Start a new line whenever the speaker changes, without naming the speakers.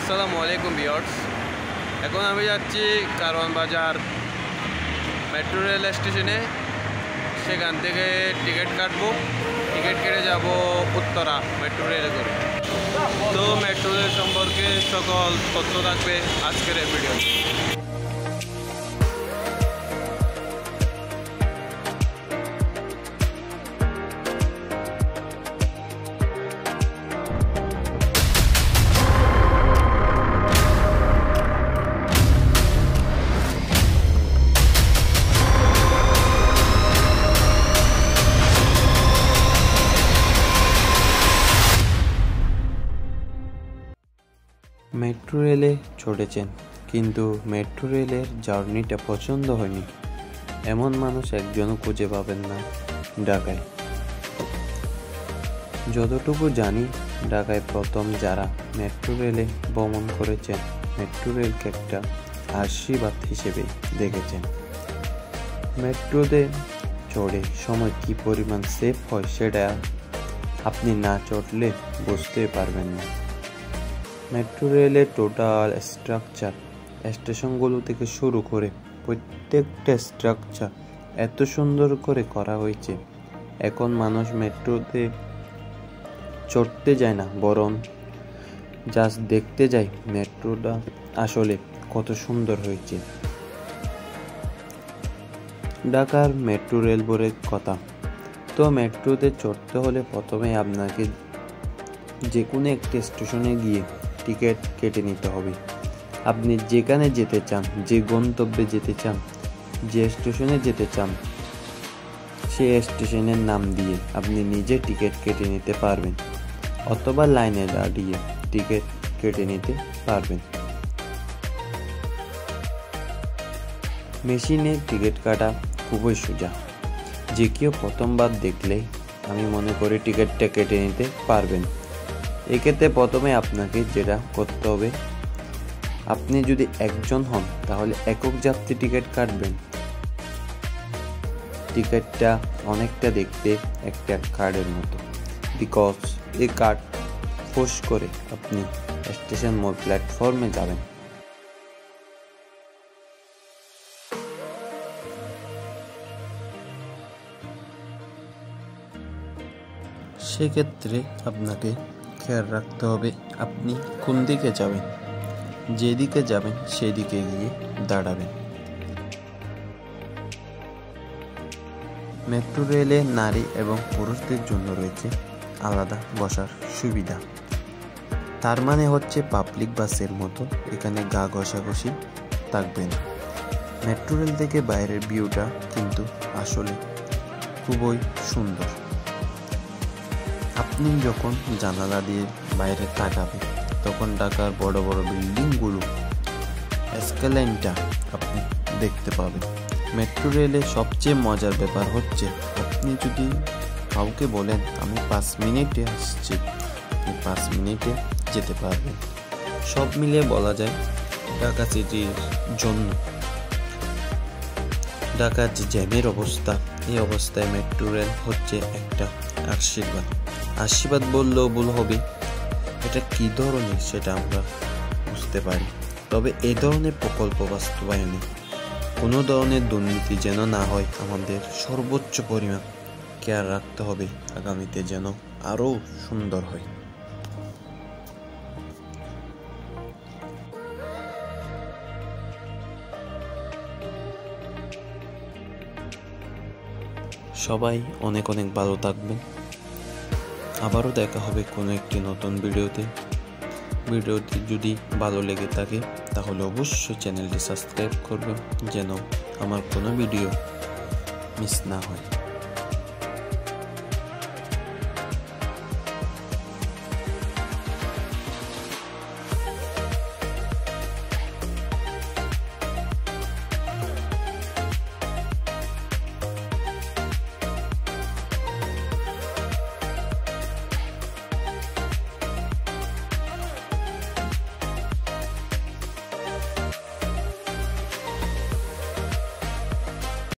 আসসালামু আলাইকুম ভিউয়ার্স। এখন আমি যাচ্ছি কারওয়ান বাজার মেট্রো রেল স্টেশনে। সেখান থেকে টিকিট কাটবো, টিকিট কেটে যাব উত্তরা মেট্রো রেলে করে। তো মেট্রো রেল সম্পর্কে সকল তথ্য থাকবে আজকের এই ভিডিও।
মেট্রো রেলে চড়েছেন, কিন্তু মেট্রো রেলের জার্নিটা পছন্দ হয়নি এমন মানুষ একজনও খুঁজে পাবেন না ঢাকায়। যতটুকু জানি, ঢাকায় প্রথম যারা মেট্রো রেলে ভ্রমণ করেছেন, মেট্রো রেলকে একটা আশীর্বাদ হিসেবে দেখেছেন। মেট্রোতে চড়ে সময় কি পরিমাণ সেফ হয় সেটা আপনি না চড়লে বুঝতে পারবেন না। মেট্রো রেলের টোটাল স্ট্রাকচার, স্টেশনগুলো থেকে শুরু করে প্রত্যেকটা স্ট্রাকচার এত সুন্দর করে করা হয়েছে, এখন মানুষ মেট্রোতে চড়তে যায় না, বরং জাস্ট দেখতে যায় মেট্রোটা আসলে কত সুন্দর হয়েছে। ঢাকার মেট্রো রেল বলে কথা। তো মেট্রোতে চড়তে হলে প্রথমে আপনাকে যে কোনো একটা স্টেশনে গিয়ে টিকিট কেটে নিতে হবে। আপনি যেখানে যেতে চান, যে গন্তব্যে যেতে চান, যে স্টেশনে যেতে চান, সেই স্টেশনের নাম দিয়ে আপনি নিজে টিকিট কেটে নিতে পারবেন, অথবা লাইনে দাঁড়িয়ে টিকিট কেটে নিতে পারবেন। মেশিনে টিকিট কাটা খুবই সোজা, যে কেউ প্রথমবার দেখলে আমি মনে করি টিকিটটা কেটে নিতে পারবেন। এক্ষেত্রে প্রথমে আপনাকে যেটা করতে হবে, আপনি যদি একজন হন তাহলে একক যাত্রী টিকিট কাটবেন। টিকিটটা অনেকটা দেখতে একটা কার্ডের মতো, বিকজ এই কার্ড পোষ করে আপনি স্টেশন মোড় প্ল্যাটফর্মে যাবেন। সেক্ষেত্রে আপনাকে খেয়াল রাখতে হবে আপনি কোন দিকে যাবেন, যেদিকে যাবেন সেদিকে গিয়ে দাঁড়াবেন। মেট্রো রেলে নারী এবং পুরুষদের জন্য রয়েছে আলাদা বসার সুবিধা। তার মানে হচ্ছে পাবলিক বাসের মতো এখানে গা ঘষাঘষি থাকবে না। মেট্রো রেল থেকে বাইরের ভিউটা কিন্তু আসলে খুবই সুন্দর। আপনি যখন জানালা দিয়ে বাইরে তাকাবেন, তখন ঢাকার বড় বড় বিল্ডিংগুলো, স্কাইলাইনটা আপনি দেখতে পাবেন। মেট্রো রেলে সবচেয়ে মজার ব্যাপার হচ্ছে, আপনি যদি কাউকে বলেন আমি 5 মিনিটে আসছি, আপনি 5 মিনিটে যেতে পারবেন। সব মিলিয়ে বলা যায় ঢাকা সিটির জন্য ঢাকার যে জ্যামের অবস্থা, এই অবস্থায় মেট্রো রেল হচ্ছে একটা আশীর্বাদ বললেও ভুল হবে। এটা কী ধরনের সেটা আমরা বুঝতে পারি, তবে এই ধরনের প্রকল্প বাস্তবায়নে কোনো ধরনের দুর্নীতি যেন না হয়, আমাদের সর্বোচ্চ পরিমাণ খেয়াল রাখতে হবে, আগামীতে যেন আরও সুন্দর হয়। সবাই অনেক অনেক ভালো থাকবেন। আবারও দেখা হবে কোনো একটি নতুন ভিডিওতে। ভিডিওটি যদি ভালো লেগে থাকে তাহলে অবশ্যই চ্যানেলটি সাবস্ক্রাইব করবেন, যেন আমার কোনো ভিডিও মিস না হয়।